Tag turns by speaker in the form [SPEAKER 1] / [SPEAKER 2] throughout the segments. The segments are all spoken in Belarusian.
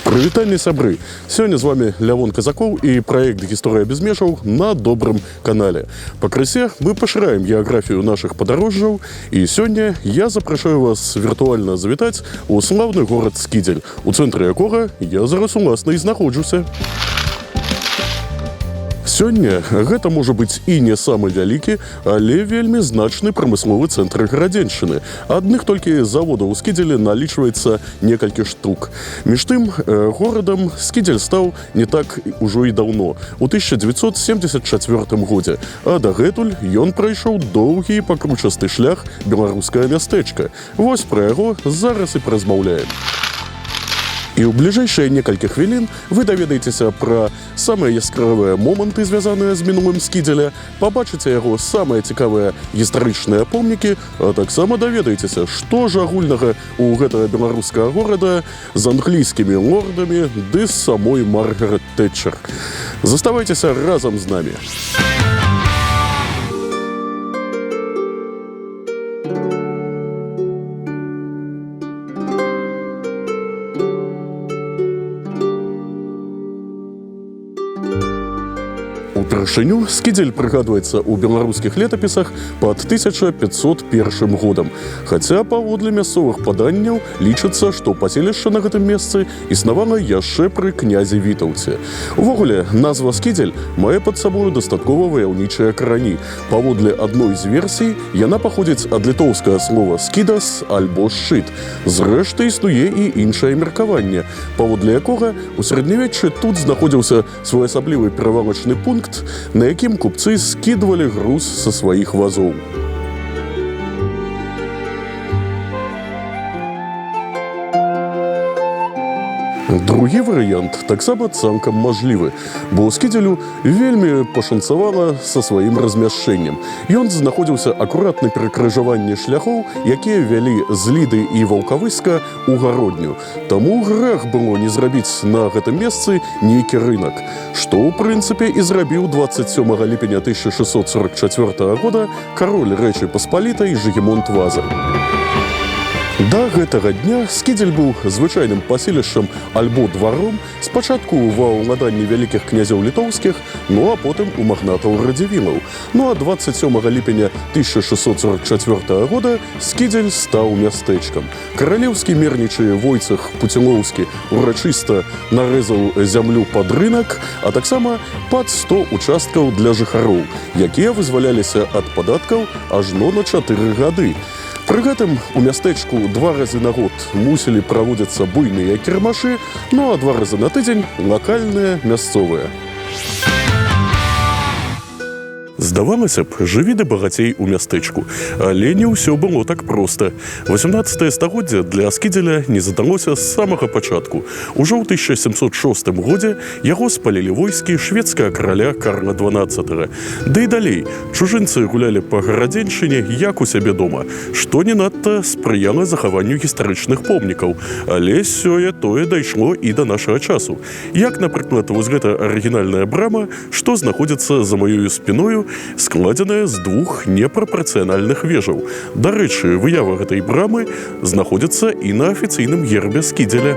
[SPEAKER 1] Прывітанне, сябры! Сёння з вами Лявон Казакоў і праект «Гісторыя без межаў» на добрым канале. Пакрысе мы пашыраем геаграфію нашых падарожжаў, і сёння я запрашаю вас віртуальна завітаць у слаўны горад Скідзель, у цэнтры якога я зараз уласна і знаходжуся. Сёння гэта можа быць і не самы вялікі, але вельмі значны прамысловы цэнтр гарадзеншчыны. Адных толькі заводаў у Скідзелі налічваецца некалькі штук. Між тым, горадам Скідзель стаў не так ужо і даўно, у 1974 годзе, а дагэтуль ён прайшоў доўгі і пакручасты шлях беларускае мястэчка. Вось пра яго зараз і паразмаўляем. І ў бліжэйшыя некалькі хвілін вы даведаецеся пра самыя яскравыя моманты, звязаныя з мінулым Скідзеля, пабачыце яго самыя цікавыя гістарычныя помнікі, а таксама даведаецеся, што ж агульнага ў гэтага беларускага горада з англійскімі лордамі ды з самой Маргарет Тэтчер. Заставайцеся разам з намі. Упершыню Скідзель прыгадваецца ў беларускіх летапісах пад 1501 годам. Хаця паводле мясцовых паданняў лічыцца, што паселішча на гэтым месцы існавала яшчэ пры князе Вітаўце. Увогуле, назва Скідзель мае пад сабою дастаткова ваяўнічыя карані. Паводле адной з версій, яна паходзіць ад літоўскага слова «скідас» альбо «шчыт». Зрэшты, існуе і іншае меркаванне, паводле якога ў сярэднявеччы тут знаходзіўся своеасаблівы перавалачны пункт, на якім купцы скідвалі груз са сваіх вазоў. Другі варыянт таксама цалкам мажлівы, бо Скідзелю вельмі пашанцавала са сваім размяшчэннем. Ён знаходзіўся акурат на перакрыжаванні шляхоў, якія вялі з Ліды і Ваўкавыска ў гародню. Таму грэх было не зрабіць на гэтым месцы нейкі рынак, што, ў прынцыпе, і зрабіў 27 ліпеня 1644 года кароль Рэчы Паспалітай Жыгімонт Ваза. Да гэтага дня Скідзель быў звычайным паселішчам альбо дваром, спачатку ва ўладанні вялікіх князёў літоўскіх, ну а потым у магнатаў радзівілаў. Ну а 27 ліпеня 1644 года Скідзель стаў мястэчкам. Каралеўскі мернічы Войцах Пуцілоўскі урачыста нарэзаў зямлю пад рынак, а таксама пад 100 участкаў для жыхароў, якія вызваляліся ад падаткаў ажно на 4 гады. Пры гэтым у мястэчку 2 разы на год мусілі праводзіцца буйныя кірмашы, ну а 2 разы на тыдзень лакальныя, мясцовыя. Здавалася б, жыві ды багацей у мястэчку, але не ўсё было так проста. 18 стагоддзе для Скідзеля не задалося з самага пачатку. Ужо ў 1706 годзе яго спалілі войскі шведскага караля Карла XII. Ды і далей, чужынцы гулялі па гарадзеншчыне як у сябе дома, што не надта спрыяла захаванню гістарычных помнікаў. Але сёе-тое дайшло і да нашага часу. Як, напрыклад, вось гэта арыгінальная брама, што знаходзіцца за маёю спіною, складзеная з 2 непрапарцыянальных вежаў. Дарэчы, выява гэтай брамы знаходзіцца і на афіцыйным гербе Скідзеля.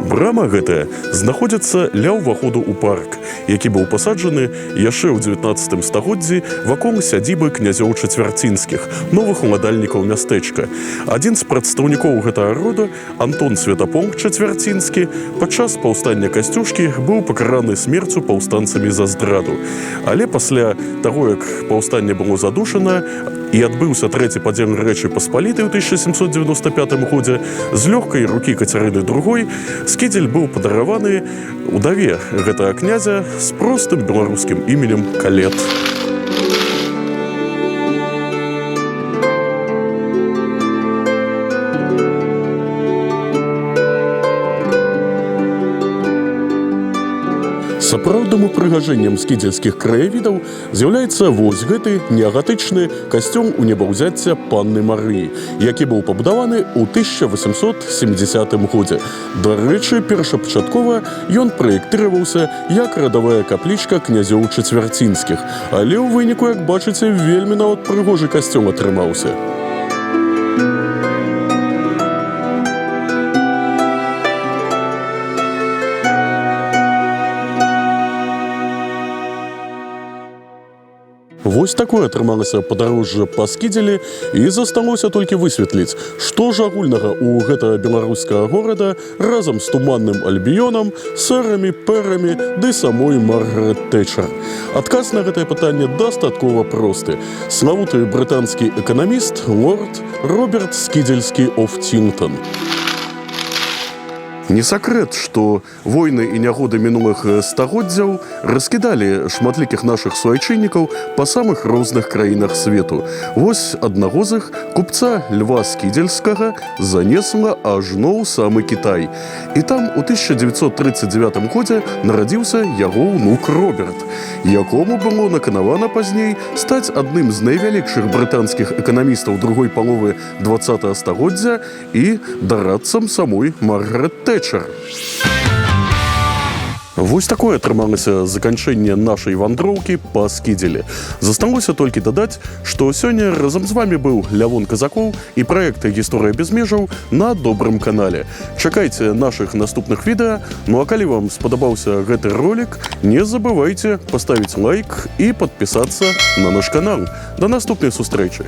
[SPEAKER 1] Брама гэтая знаходзіцца ля ўваходу ў парк, які быў пасаджаны яшчэ ў 19 стагоддзі вакол сядзібы князёў чацвярцінскіх, новых уладальнікаў мястэчка. Адзін з прадстаўнікоў гэтага рода, Антон Святаполк Чацвярцінскі, падчас паўстання Касцюшкі быў пакараны смерцю паўстанцамі за здраду. Але пасля таго, як паўстанне было задушана, і адбыўся трэці падзел Рэчы Паспалітай ў 1795 годзе, з лёгкай рукі Кацярыны II Скідзель быў падараваны удаве гэтага князя з простым беларускім іменем Калет. Сапраўдным упрыгажэннем скідзельскіх краявідаў з'яўляецца вось гэты неагатычны касцёл у небаўзяцця Панны Марыі, які быў пабудаваны ў 1870 годзе. Дарэчы, першапачаткова ён праектыраваўся як радавая каплічка князёў чацвярцінскіх, але ў выніку, як бачыце, вельмі нават прыгожы касцёл атрымаўся. Вось такое атрымалася падарожжа па Скідзелі, і засталося толькі высветліць, што ж агульнага ў гэтага беларускага горада разам з туманным Альбіёнам, сэрамі, пэрамі ды самой Маргарет Тэчар. Адказ на гэтае пытанне дастаткова просты. Славуты брытанскі эканаміст лорд Роберт Скідзельскі оф Тінтон. Не сакрэт, што войны і нягоды мінулых стагоддзяў раскідалі шматлікіх нашых суайчыннікаў па самых розных краінах свету. Вось аднаго з іх, купца Льва Скідзельскага, занесла ажно ў самы Кітай. І там у 1939 годзе нарадзіўся яго ўнук Роберт, якому было наканавана пазней стаць адным з найвялікшых брытанскіх эканамістаў другой паловы 20-го стагоддзя і дарадцам самой Маргарет Тэчар. Вось такое атрымалася заканчэнне нашай вандроўкі па Скідзелі. Засталося толькі дадаць, што сёння разам з вамі быў Лявон Казакоў і праект «Гісторыя без межаў» на добрым канале. Чакайце нашых наступных відэа, ну а калі вам спадабаўся гэты ролик, не забывайце паставіць лайк і падпісацца на наш канал. Да наступнай сустрэчы!